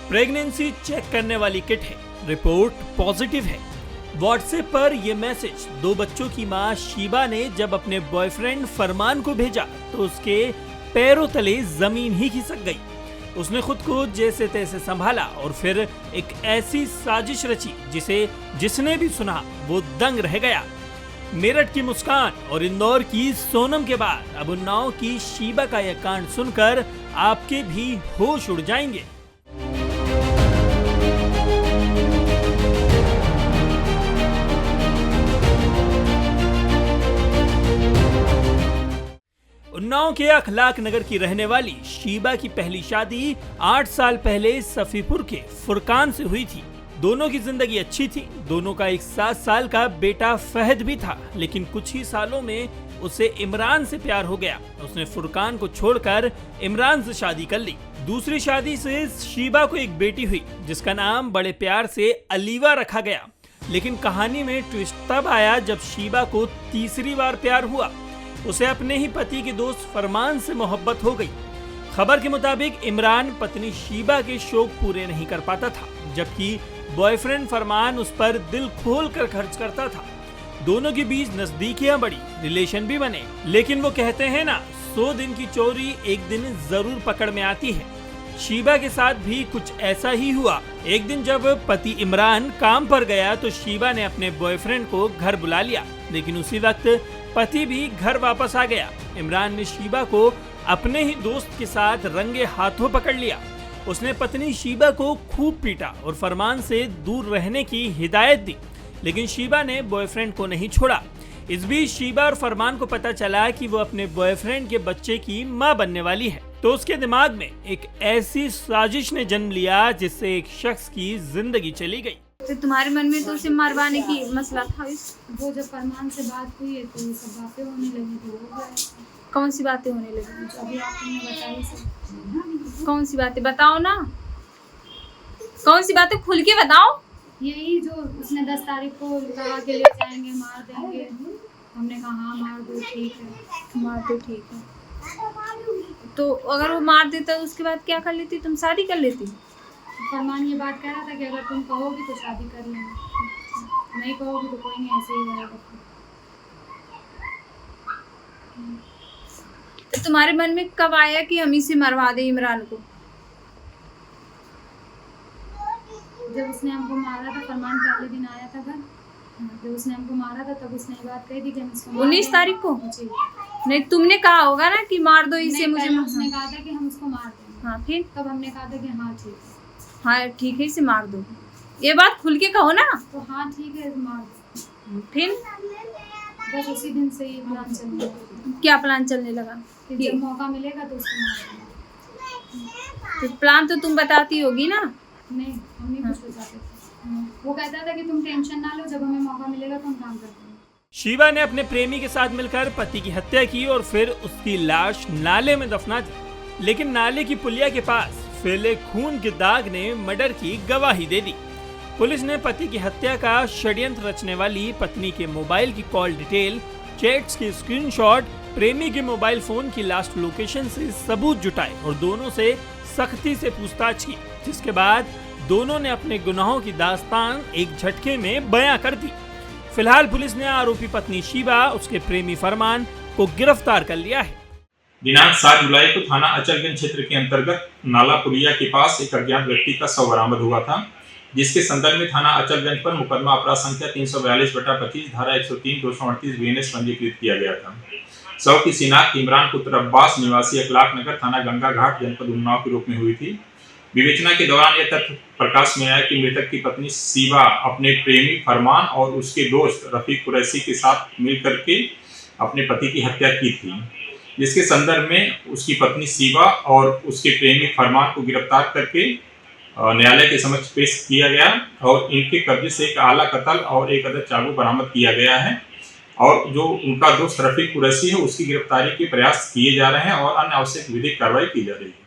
Pregnancy check करने वाली kit है, रिपोर्ट पॉजिटिव है। व्हाट्सएप पर यह मैसेज 2 बच्चों की मां शीबा ने जब अपने बॉयफ्रेंड फरमान को भेजा तो उसके पैरों तले जमीन ही खिसक गई। उसने खुद को जैसे तैसे संभाला और फिर एक ऐसी साजिश रची जिसने भी सुना वो दंग रह गया। मेरठ की मुस्कान और इंदौर की सोनम के बाद अब उन्नाव की शीबा का यह कांड सुनकर आपके भी होश उड़ जाएंगे। उन्नाव के अखलाक नगर की रहने वाली शीबा की पहली शादी 8 साल पहले सफीपुर के फुरकान से हुई थी। दोनों की जिंदगी अच्छी थी। दोनों का एक 7 साल का बेटा फहद भी था, लेकिन कुछ ही सालों में उसे इमरान से प्यार हो गया। उसने फुरकान को छोड़कर इमरान से शादी कर ली। दूसरी शादी से शीबा को एक बेटी हुई जिसका नाम बड़े प्यार से अलीवा रखा गया। लेकिन कहानी में ट्विस्ट तब आया जब शीबा को तीसरी बार प्यार हुआ। उसे अपने ही पति के दोस्त फरमान से मोहब्बत हो गई। खबर के मुताबिक इमरान पत्नी शीबा के शौक पूरे नहीं कर पाता था, जबकि बॉयफ्रेंड फरमान उस पर दिल खोल कर खर्च करता था। दोनों के बीच नजदीकियां बढ़ी, रिलेशन भी बने। लेकिन वो कहते हैं ना, 100 दिन की चोरी एक दिन जरूर पकड़ में आती है। शीबा के साथ भी कुछ ऐसा ही हुआ। एक दिन जब पति इमरान काम पर गया तो शीबा ने अपने बॉयफ्रेंड को घर बुला लिया, लेकिन उसी वक्त पति भी घर वापस आ गया। इमरान ने शीबा को अपने ही दोस्त के साथ रंगे हाथों पकड़ लिया। उसने पत्नी शीबा को खूब पीटा और फरमान से दूर रहने की हिदायत दी, लेकिन शीबा ने बॉयफ्रेंड को नहीं छोड़ा। इस बीच शीबा और फरमान को पता चला कि वो अपने बॉयफ्रेंड के बच्चे की मां बनने वाली है, तो उसके दिमाग में एक ऐसी साजिश ने जन्म लिया जिससे एक शख्स की जिंदगी चली गई। तो तुम्हारे मन में तो उसे मरवाने की मसला था। वो जब फरमान से बात हुई है तो ये सब बातें होने लगी तो हो गया। कौन सी बातें होने लगी? जो अभी आपने बताई सब। कौन सी बातें बताओ ना, कौन सी बातें खुल के बताओ। यही जो उसने 10 तारीख को कहा कि ले जाएंगे, मार देंगे। हमने कहा हाँ मार दो, ठीक है, मार दो, ठीक है। तो अगर वो मार देता तो उसके बाद क्या कर लेती? तुम शादी कर लेती? फरमान ये बात कह रहा था कि अगर तुम कहोगी तो शादी कर लेंगे, नहीं कहोगी तो कोई नहीं, ऐसे ही रहेगा। तो तुम्हारे मन में कब आया कि हम इसे मरवा दें इमरान को? जब उसने हमको मारा था, फरमान पहले दिन आया था घर, जब उसने हमको मारा था तब उसने ये बात कही थी कि हम इसको 19 तारीख को। जी नहीं, तुमने कहा होगा ना कि मार दो इसे, मुझे। उसने कहा था कि हम उसको मार देंगे। हाँ, फिर तब हमने कहा था कि हाँ ठीक है, हाँ ठीक है, इसे मार दो। ये बात खुल के कहो ना। तो हाँ ठीक है मार दो। फिर बस उसी दिन से ही प्लान चलने लगा। क्या प्लान चलने लगा? कि जब मौका मिलेगा तो उसको मार देंगे। तो प्लान तो तुम बताती होगी ना। नहीं, हम नहीं कुछ बताते थे। वो कहता था कि तुम टेंशन ना लो, जब हमें मौका मिलेगा तो हम काम कर देंगे। शीबा ने अपने प्रेमी के साथ मिलकर पति की हत्या की और फिर उसकी लाश नाले में दफना दी। लेकिन नाले की पुलिया के पास फैले खून के दाग ने मर्डर की गवाही दे दी। पुलिस ने पति की हत्या का षड्यंत्र रचने वाली पत्नी के मोबाइल की कॉल डिटेल, चैट्स के स्क्रीनशॉट, प्रेमी के मोबाइल फोन की लास्ट लोकेशन से सबूत जुटाए और दोनों से सख्ती से पूछताछ की, जिसके बाद दोनों ने अपने गुनाहों की दास्तान एक झटके में बयां कर दी। फिलहाल पुलिस ने आरोपी पत्नी शीबा, उसके प्रेमी फरमान को गिरफ्तार कर लिया है। दिनांक 7 जुलाई को थाना अचलगंज क्षेत्र के अंतर्गत नाला पुलिया के पास एक अज्ञात व्यक्ति का शव बरामद हुआ था, जिसके संदर्भ में थाना अचलगंज पर मुकदमा अपराध संख्या 342/25 धारा 103 238 बीएनएस पंजीकृत किया गया था। शव की शिनाख्त इमरान पुत्र अब्बास निवासी अखलाक नगर थाना गंगा घाट जनपद उन्नाव के रूप में हुई थी। विवेचना के दौरान यह तथ्य प्रकाश में आया कि मृतक की पत्नी शीबा अपने प्रेमी फरमान और उसके दोस्त रफीक कुरैशी के साथ मिलकर के अपने पति की हत्या की थी, जिसके संदर्भ में उसकी पत्नी शीबा और उसके प्रेमी फरमान को गिरफ्तार करके न्यायालय के समक्ष पेश किया गया और इनके कब्जे से एक आला कतल और एक अदद चाकू बरामद किया गया है और जो उनका दोस्त रफीक कुरैशी है उसकी गिरफ्तारी के प्रयास किए जा रहे हैं और अन्य आवश्यक विधिक कार्रवाई की जा रही है।